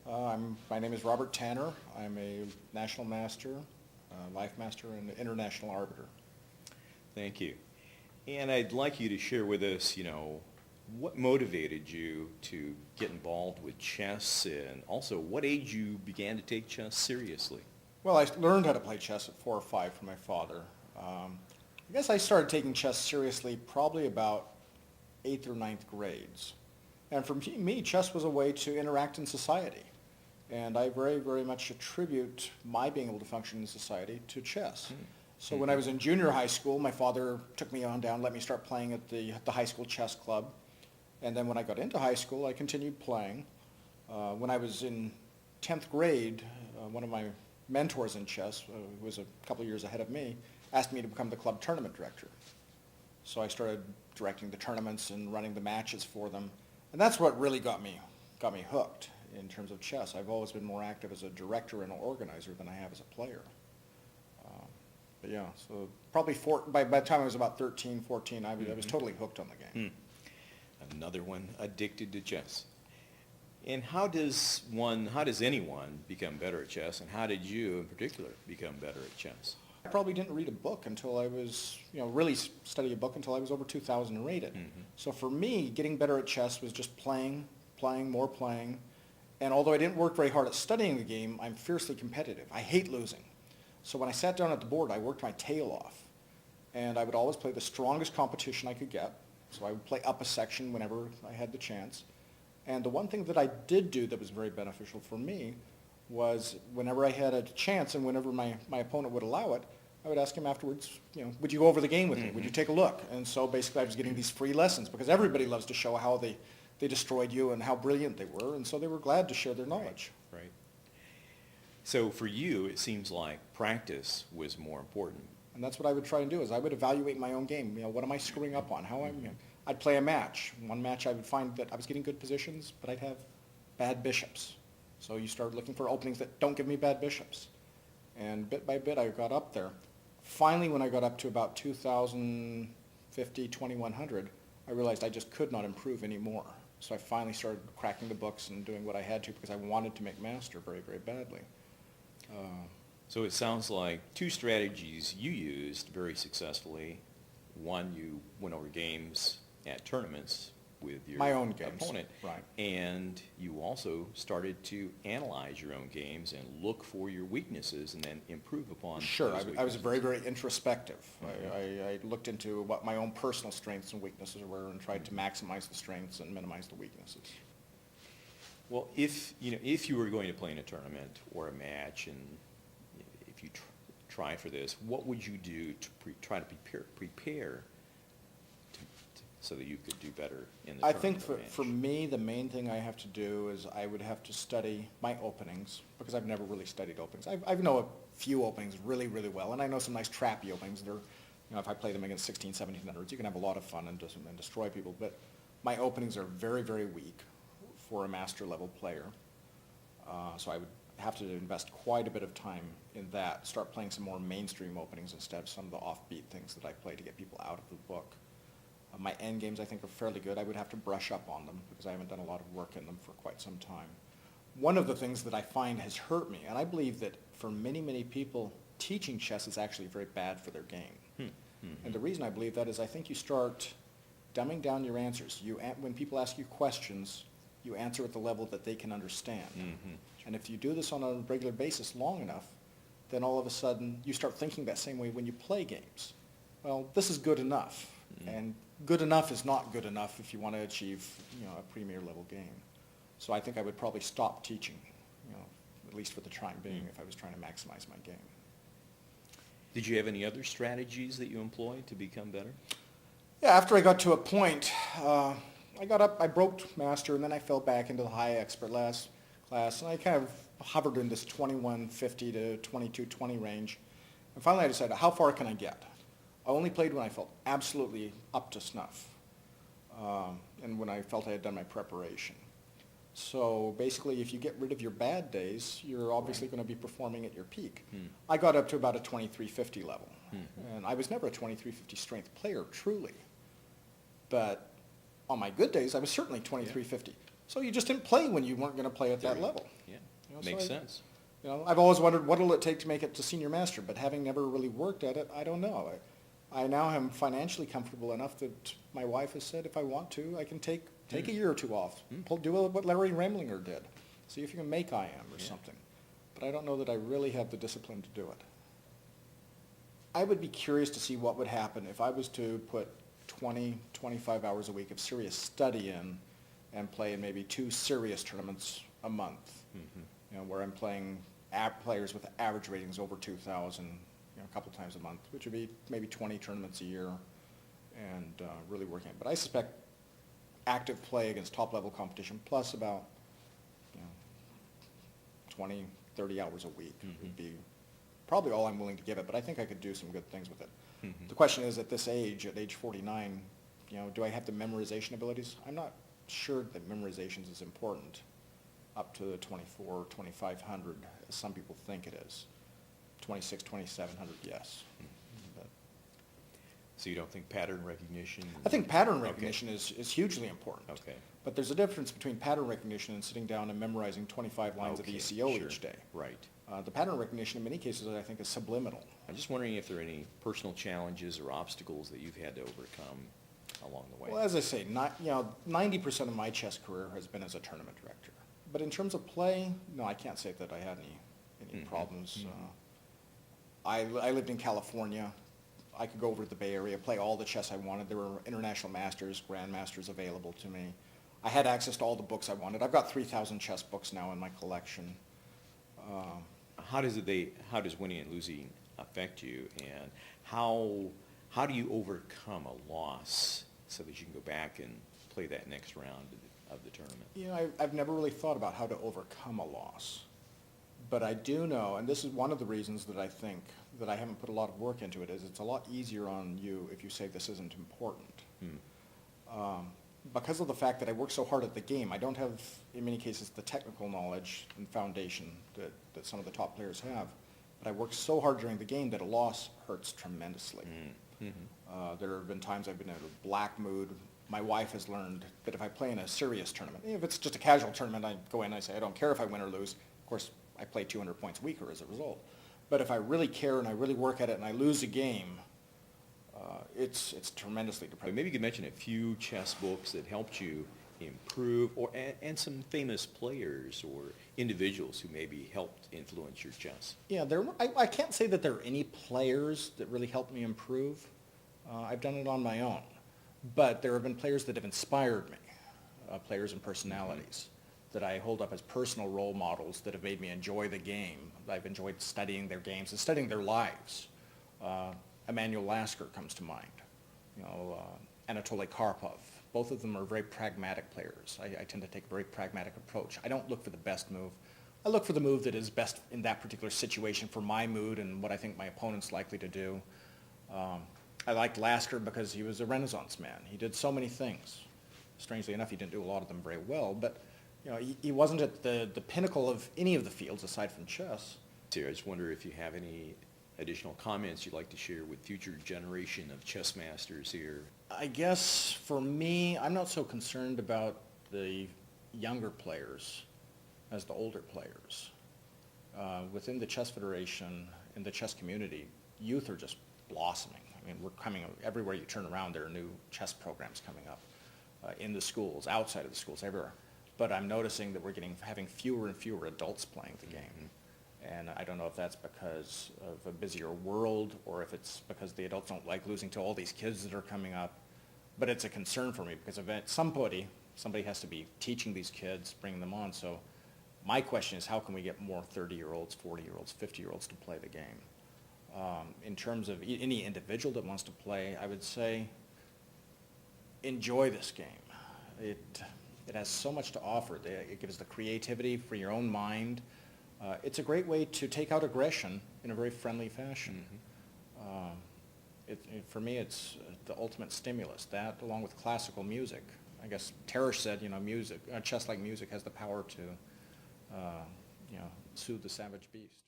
My name is Robert Tanner. I'm a national master, life master, and international arbiter. Thank you. And I'd like you to share with us, what motivated you to get involved with chess, and also what age you began to take chess seriously. Well, I learned how to play chess at 4 or 5 from my father. I guess I started taking chess seriously probably about 8th or ninth grades. And for me, chess was a way to interact in society. And I very, very much attribute my being able to function in society to chess. So when I was in junior high school, my father took me on down, let me start playing at the high school chess club. And then when I got into high school, I continued playing. When I was in 10th grade, one of my mentors in chess, who was a couple of years ahead of me, asked me to become the club tournament director. So I started directing the tournaments and running the matches for them. And that's what really got me hooked in terms of chess. I've always been more active as a director and an organizer than I have as a player. But yeah, so probably by the time I was about 13, 14, I was totally hooked on the game. Another one addicted to chess. And how does anyone become better at chess, and how did you in particular become better at chess? I probably didn't read a book until I was, really study a book until I was over 2,000 and rated. So for me, getting better at chess was just playing, more playing. And although I didn't work very hard at studying the game, I'm fiercely competitive. I hate losing. So when I sat down at the board, I worked my tail off. And I would always play the strongest competition I could get. So I would play up a section whenever I had the chance. And the one thing that I did do that was very beneficial for me was whenever I had a chance and whenever my opponent would allow it, I would ask him afterwards, would you go over the game with me? Would you take a look? And so basically I was getting these free lessons because everybody loves to show how they destroyed you and how brilliant they were. And so they were glad to share their knowledge. Right. So for you, it seems like practice was more important. And that's what I would try and do is I would evaluate my own game. What am I screwing up on? I'd play a match. One match I would find that I was getting good positions, but I'd have bad bishops. So you start looking for openings that don't give me bad bishops. And bit by bit, I got up there. Finally, when I got up to about 2,050, 2,100, I realized I just could not improve anymore. So I finally started cracking the books and doing what I had to because I wanted to make master very, very badly. So it sounds like two strategies you used very successfully. One, you went over games at tournaments with your my own games. Opponent. Right. And you also started to analyze your own games and look for your weaknesses and then improve upon Sure. those I was very, weaknesses. very introspective. I looked into what my own personal strengths and weaknesses were and tried to maximize the strengths and minimize the weaknesses. Well, if you were going to play in a tournament or a match, and if you try for this, what would you do to try to prepare so that you could do better in the I tournament? think for me, the main thing I have to do is I would have to study my openings because I've never really studied openings. I know a few openings really, really well, and I know some nice trappy openings. They're, if I play them against 16, 1700s, you can have a lot of fun and destroy people. But my openings are very, very weak for a master level player. So I would have to invest quite a bit of time in that, start playing some more mainstream openings instead of some of the offbeat things that I play to get people out of the book. My end games I think are fairly good. I would have to brush up on them because I haven't done a lot of work in them for quite some time. One of the things that I find has hurt me, and I believe that for many, many people, teaching chess is actually very bad for their game. And the reason I believe that is I think you start dumbing down your answers. When people ask you questions, you answer at the level that they can understand. And if you do this on a regular basis long enough, then all of a sudden you start thinking that same way when you play games. Well, this is good enough. And good enough is not good enough if you want to achieve, a premier level game. So I think I would probably stop teaching, at least for the time being, if I was trying to maximize my game. Did you have any other strategies that you employed to become better? Yeah, after I got to a point, I got up, I broke master, and then I fell back into the high expert class, and I kind of hovered in this 2150 to 2220 range. And finally I decided, how far can I get? I only played when I felt absolutely up to snuff, and when I felt I had done my preparation. So basically, if you get rid of your bad days, you're obviously going to be performing at your peak. I got up to about a 2350 level, and I was never a 2350 strength player, truly. But on my good days, I was certainly 2350. So you just didn't play when you weren't going to play at that There- level. Yeah, You know, so makes I- sense. You know, I've always wondered what'll it take to make it to senior master, but having never really worked at it, I don't know. I now am financially comfortable enough that my wife has said if I want to, I can take a year or two off. Do what Larry Remlinger did. See if you can make IM or Yeah. something. But I don't know that I really have the discipline to do it. I would be curious to see what would happen if I was to put 20, 25 hours a week of serious study in and play in maybe 2 serious tournaments a month. You know, where I'm playing players with average ratings over 2,000, a couple times a month, which would be maybe 20 tournaments a year, and really working it. But I suspect active play against top-level competition plus about 20, 30 hours a week would be probably all I'm willing to give it, but I think I could do some good things with it. The question is, at this age, at age 49, do I have the memorization abilities? I'm not sure that memorization is as important up to the 24, 2,500 as some people think it is. 26, 2,700, yes. But So you don't think pattern recognition? I think pattern Okay. recognition is hugely important. Okay. But there's a difference between pattern recognition and sitting down and memorizing 25 lines of Okay, ECO sure. each day. Right. The pattern recognition in many cases I think is subliminal. I'm just wondering if there are any personal challenges or obstacles that you've had to overcome along the way. Well, as I say, 90% of my chess career has been as a tournament director. But in terms of play, no, I can't say that I had any problems. I lived in California. I could go over to the Bay Area, play all the chess I wanted. There were international masters, grandmasters available to me. I had access to all the books I wanted. I've got 3,000 chess books now in my collection. How does winning and losing affect you, and how do you overcome a loss so that you can go back and play that next round of the tournament? I've never really thought about how to overcome a loss. But I do know, and this is one of the reasons that I think that I haven't put a lot of work into it, is it's a lot easier on you if you say this isn't important. Because of the fact that I work so hard at the game, I don't have, in many cases, the technical knowledge and foundation that some of the top players have. But I work so hard during the game that a loss hurts tremendously. There have been times I've been in a black mood. My wife has learned that if I play in a serious tournament, if it's just a casual tournament, I go in and I say, I don't care if I win or lose. Of course, I play 200 points weaker as a result. But if I really care and I really work at it and I lose a game, it's tremendously But depressing. maybe you could mention a few chess books that helped you improve, and some famous players or individuals who maybe helped influence your chess. Yeah, I can't say that there are any players that really helped me improve. I've done it on my own. But there have been players that have inspired me, players and personalities, that I hold up as personal role models that have made me enjoy the game. I've enjoyed studying their games and studying their lives. Emmanuel Lasker comes to mind, Anatoly Karpov. Both of them are very pragmatic players. I tend to take a very pragmatic approach. I don't look for the best move. I look for the move that is best in that particular situation for my mood and what I think my opponent's likely to do. I liked Lasker because he was a Renaissance man. He did so many things. Strangely enough, he didn't do a lot of them very well, but he wasn't at the pinnacle of any of the fields aside from chess. So I just wonder if you have any additional comments you'd like to share with future generation of chess masters here. I guess for me, I'm not so concerned about the younger players as the older players. Within the Chess Federation, in the chess community, youth are just blossoming. I mean, we're coming, everywhere you turn around, there are new chess programs coming up in the schools, outside of the schools, everywhere. But I'm noticing that we're having fewer and fewer adults playing the game. And I don't know if that's because of a busier world or if it's because the adults don't like losing to all these kids that are coming up. But it's a concern for me because somebody has to be teaching these kids, bringing them on. So my question is, how can we get more 30-year-olds, 40-year-olds, 50-year-olds to play the game? In terms of any individual that wants to play, I would say enjoy this game. It has so much to offer. It gives the creativity for your own mind. It's a great way to take out aggression in a very friendly fashion. For me, it's the ultimate stimulus. That, along with classical music. I guess Teresh said, chess like music has the power to, soothe the savage beast.